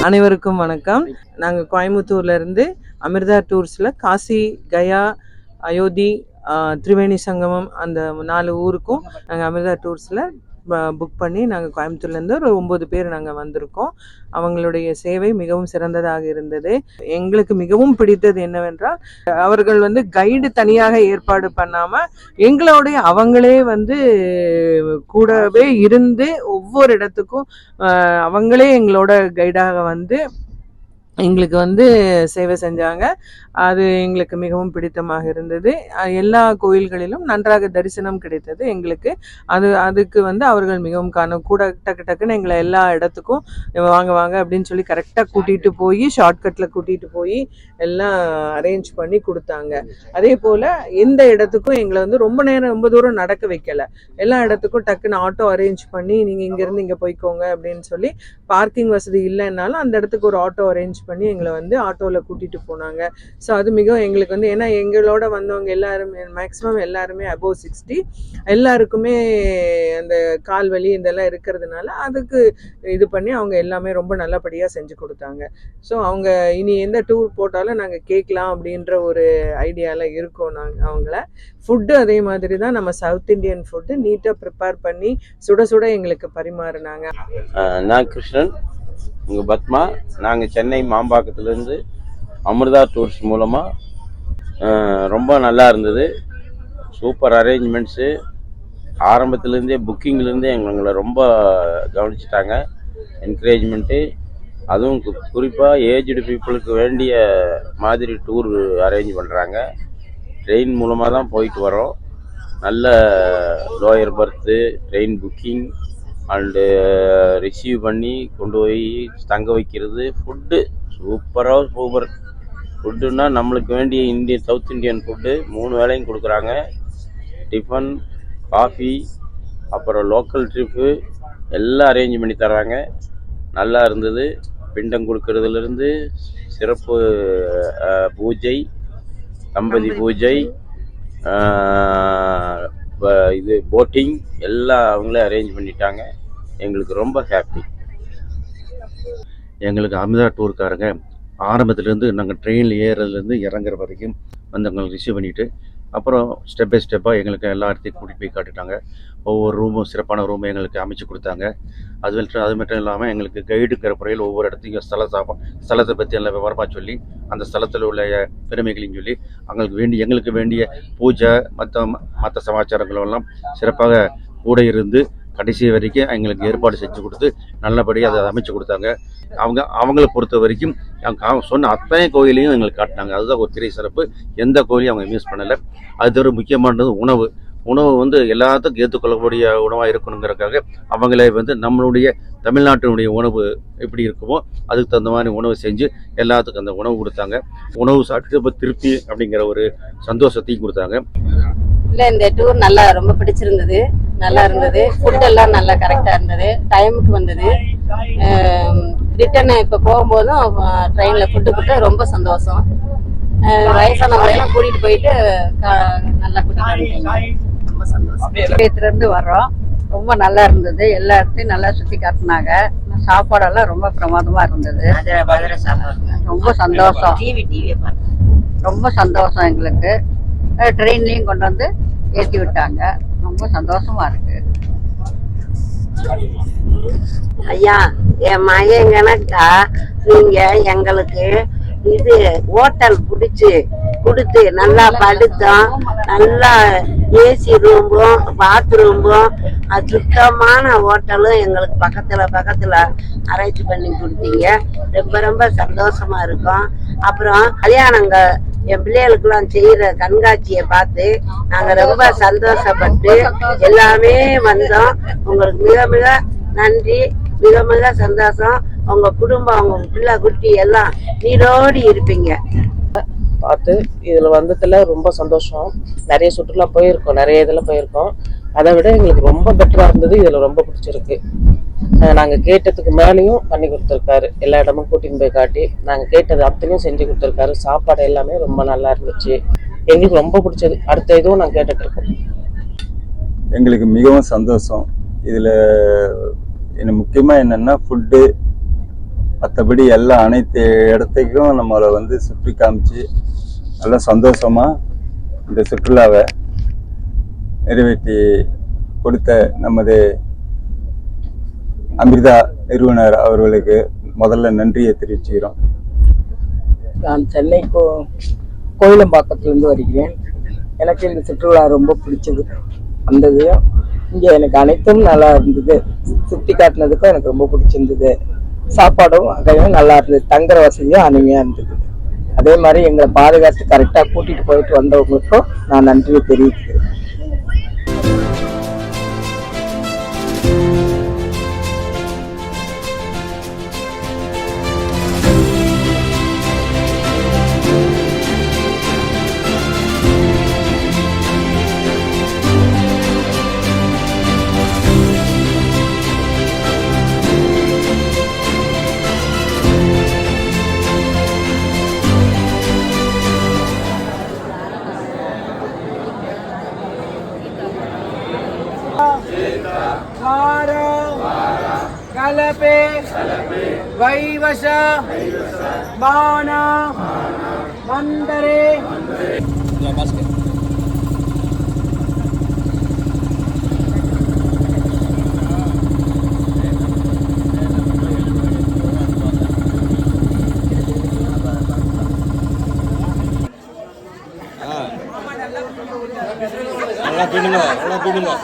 அனைவருக்கும் வணக்கம். நாங்கள் கோயம்புத்தூர்ல இருந்து அமிர்தா டூர்ஸில் காசி, கயா, அயோத்தி, திரிவேணி சங்கமம் அந்த 4 ஊருக்கும் நாங்கள் அமிர்தா டூர்ஸில் புக் பண்ணி நாங்கள் கோயம்புத்தூர்லேருந்து ஒரு 9 பேர் நாங்கள் வந்திருக்கோம். அவங்களுடைய சேவை மிகவும் சிறந்ததாக இருந்தது. எங்களுக்கு மிகவும் பிடித்தது என்னவென்றால், அவர்கள் கைடு தனியாக ஏற்பாடு பண்ணாமல் எங்களோடைய அவங்களே கூடவே இருந்து ஒவ்வொரு இடத்துக்கும் அவங்களே எங்களோட கைடாக எங்களுக்கு சேவை செஞ்சாங்க. அது எங்களுக்கு மிகவும் பிடித்தமாக இருந்தது. எல்லா கோயில்களிலும் நன்றாக தரிசனம் கிடைத்தது எங்களுக்கு. அதுக்கு அவர்கள் மிகவும் கூட டக்குன்னு எங்களை எல்லா இடத்துக்கும் வாங்க வாங்க அப்படின்னு சொல்லி கரெக்டாக கூட்டிகிட்டு போய் ஷார்ட்கட்டில் கூட்டிகிட்டு போய் எல்லாம் அரேஞ்ச் பண்ணி கொடுத்தாங்க. அதே போல் எந்த இடத்துக்கும் எங்களை ரொம்ப தூரம் நடக்க வைக்கலை. எல்லா இடத்துக்கும் டக்குன்னு ஆட்டோ அரேஞ்ச் பண்ணி நீங்கள் இங்கேருந்து இங்கே போய்க்கோங்க அப்படின்னு சொல்லி, பார்க்கிங் வசதி இல்லைன்னாலும் அந்த இடத்துக்கு ஒரு ஆட்டோ அரேஞ்ச் பண்ணி எங்களை ஆட்டோவில் கூட்டிகிட்டு போனாங்க. ஸோ அது மிகவும் எங்களுக்கு ஏன்னா எங்களோட வந்தவங்க எல்லாருமே மேக்ஸிமம் எல்லாருமே அபோவ் 60, எல்லாருக்குமே அந்த கால் வலி இதெல்லாம் இருக்கிறதுனால அதுக்கு இது பண்ணி அவங்க எல்லாமே ரொம்ப நல்லபடியாக செஞ்சு கொடுத்தாங்க. ஸோ அவங்க இனி எந்த டூர் போட்டாலும் நாங்கள் கேட்கலாம் அப்படின்ற ஒரு ஐடியாவில் இருக்கோம். நாங்கள் அவங்கள ஃபுட்டு அதே மாதிரி தான், நம்ம சவுத் இண்டியன் ஃபுட்டு நீட்டாக ப்ரிப்பேர் பண்ணி சுட சுட எங்களுக்கு பரிமாறினாங்க. நான் கிருஷ்ணன், உங்கள் பத்மா. நாங்கள் சென்னை மாம்பாக்கத்துலேருந்து அமிர்தா டூர்ஸ் மூலமாக ரொம்ப நல்லா இருந்தது. Super arrangements. ஆரம்பத்துலேருந்தே புக்கிங்லேருந்தே எங்களை ரொம்ப கவனிச்சிட்டாங்க. என்கரேஜ்மெண்ட்டு, அதுவும் குறிப்பாக ஏஜ்டு பீப்புளுக்கு வேண்டிய மாதிரி டூர் அரேஞ்ச் பண்ணுறாங்க. ட்ரெயின் மூலமாக தான் போயிட்டு வரோம். நல்ல lower berth, train booking and receive பண்ணி கொண்டு போய் தங்க வைக்கிறது. ஃபுட்டு சூப்பர் ஃபுட்டுன்னா நம்மளுக்கு வேண்டிய சவுத் இண்டியன் ஃபுட்டு 3 வேளையும் கொடுக்குறாங்க. டிஃபன், காஃபி, அப்புறம் லோக்கல் ட்ரிப்பு எல்லாம் அரேஞ்ச் பண்ணி தர்றாங்க. நல்லா இருந்தது. பிண்டம் கொடுக்கறதுலேருந்து சிறப்பு பூஜை, தம்பதி பூஜை, இது போட்டிங் எல்லாம் அவங்களே அரேஞ்ச் பண்ணிட்டாங்க. எங்களுக்கு ரொம்ப ஹாப்பி. எங்களுக்கு அமிர்தா டூருக்காரங்க ஆரம்பத்துலேருந்து நாங்கள் ட்ரெயினில் ஏறுறதுலேருந்து இறங்குற வரைக்கும் எங்களுக்கு ரிசீவ் பண்ணிவிட்டு, அப்புறம் ஸ்டெப் பை ஸ்டெப்பாக எங்களுக்கு எல்லா இடத்தையும் கூட்டிகிட்டு போய் காட்டிட்டாங்க. ஒவ்வொரு ரூமும் சிறப்பான ரூமும் எங்களுக்கு அமைச்சு கொடுத்தாங்க. அது மட்டும் இல்லாமல் எங்களுக்கு கைடுங்கிற முறையில் ஒவ்வொரு இடத்தையும் ஸ்தலத்தை பற்றி எல்லாம் விவரமாக சொல்லி, அந்த ஸ்தலத்தில் உள்ள பெருமைகளையும் சொல்லி, எங்களுக்கு வேண்டிய பூஜை மற்ற சமாச்சாரங்களும் எல்லாம் சிறப்பாக கூட இருந்து கடைசி வரைக்கும் எங்களுக்கு ஏற்பாடு செஞ்சு கொடுத்து நல்லபடியாக அதை அமைச்சு கொடுத்தாங்க. அவங்கள பொறுத்த வரைக்கும் சொன்ன அத்தனை கோயிலையும் எங்களுக்கு காட்டினாங்க. அதுதான் ஒரு பெரிய சிறப்பு. எந்த கோயிலையும் அவங்க மிஸ் பண்ணலை. அது தவிர முக்கியமானது உணவு எல்லாத்துக்கும் ஏற்றுக்கொள்ளக்கூடிய உணவாக இருக்கணுங்கிறதுக்காக அவங்களே நம்மளுடைய தமிழ்நாட்டினுடைய உணவு எப்படி இருக்குமோ அதுக்கு தகுந்த மாதிரி உணவு செஞ்சு எல்லாத்துக்கும் அந்த உணவு கொடுத்தாங்க. உணவு சாப்பிட்டு இப்போ திருப்தி அப்படிங்கிற ஒரு சந்தோஷத்தையும் கொடுத்தாங்க. இல்லை, இந்த டூர் நல்லா ரொம்ப பிடிச்சிருந்தது. நல்லா இருந்தது. ஃபுட்டெல்லாம் நல்லா கரெக்டாக இருந்தது. டைமுக்கு வந்தது. ரிட்டர்ன் இப்போ போகும்போதும் ட்ரெயினில் ஃபுட்டு கொடுத்தா ரொம்ப சந்தோஷம். வயசானவங்களையெல்லாம் கூட்டிகிட்டு போயிட்டு நல்லா கூட்டிகிட்டு ரொம்ப சந்தோஷம். இருந்து வர்றோம். ரொம்ப நல்லா இருந்தது. எல்லா இடத்தையும் நல்லா சுற்றி காட்டினாங்க. சாப்பாடெல்லாம் ரொம்ப பிரமாதமாக இருந்தது. ரொம்ப சந்தோஷம். ரொம்ப சந்தோஷம். எங்களுக்கு ட்ரெயின்லேயும் கொண்டு வந்து ஏற்றி விட்டாங்க. ரொம்ப சந்தோஷமா இருக்கு. ஐயா, என் மகன் கணக்கா நீங்க எங்களுக்கு இது ஹோட்டல் பிடிச்சி கொடுத்து நல்லா படுத்தோம். நல்லா ஏசி ரூமும் பாத்ரூமும் சுத்தமான ஹோட்டலும் எங்களுக்கு பக்கத்துல அரேஞ்ச் பண்ணி கொடுத்தீங்க. ரொம்ப சந்தோஷமா இருக்கும். அப்புறம் கல்யாணங்க என் பிள்ளைகளுக்கெல்லாம் செய்யற கண்காட்சியை பார்த்து நாங்க ரொம்ப சந்தோஷப்பட்டு எல்லாமே வந்தோம். உங்களுக்கு மிக மிக நன்றி. மிக சந்தோஷம். உங்க குடும்பம், உங்க பிள்ளை குட்டி எல்லாம் நீரோடி இருப்பீங்க. பார்த்து இதில் வந்ததில் ரொம்ப சந்தோஷம். நிறைய சுற்றுலா போயிருக்கோம், நிறைய இதில் போயிருக்கோம். அதை விட எங்களுக்கு ரொம்ப பெட்டராக இருந்தது. இதில் ரொம்ப பிடிச்சிருக்கு. நாங்கள் கேட்டதுக்கு மேலேயும் பண்ணி கொடுத்துருக்காரு. எல்லா இடமும் கூட்டின்னு போய் காட்டி நாங்கள் கேட்டது அத்தனையும் செஞ்சு கொடுத்துருக்காரு. சாப்பாடு எல்லாமே ரொம்ப நல்லா இருந்துச்சு. எங்களுக்கு ரொம்ப பிடிச்சது. அடுத்த இதுவும் நாங்கள் கேட்டுட்ருக்கோம். எங்களுக்கு மிகவும் சந்தோஷம். இதில் முக்கியமாக என்னென்னா ஃபுட்டு மற்றபடி எல்லா அனைத்து இடத்துக்கும் நம்மளை வந்து சுற்றி காமிச்சு நல்லா சந்தோஷமாக இந்த சுற்றுலாவை நிறைவேற்றி கொடுத்த நமது அமிர்தா நிறுவனர் அவர்களுக்கு முதல்ல நன்றியை தெரிவிச்சுக்கிறோம். நான் சென்னை கோயிலம்பாக்கத்திலிருந்து வருகிறேன். எனக்கு இந்த சுற்றுலா ரொம்ப பிடிச்சது. வந்தது இங்கே எனக்கு அனைத்தும் நல்லா இருந்தது. சுற்றி காட்டினதுக்கும் எனக்கு ரொம்ப பிடிச்சிருந்தது. சாப்பாடும் அதையும் நல்லா இருந்தது. தங்குற வசதியும் அருமையாக இருந்தது. அதே மாதிரி எங்களை பாதுகாத்து கரெக்டாக கூட்டிகிட்டு போயிட்டு வந்தவங்களுக்கும் நான் நன்றியை தெரிவிக்கிறேன். கலபே வைவச பான மந்தரே. நல்லா பின்னுங்க.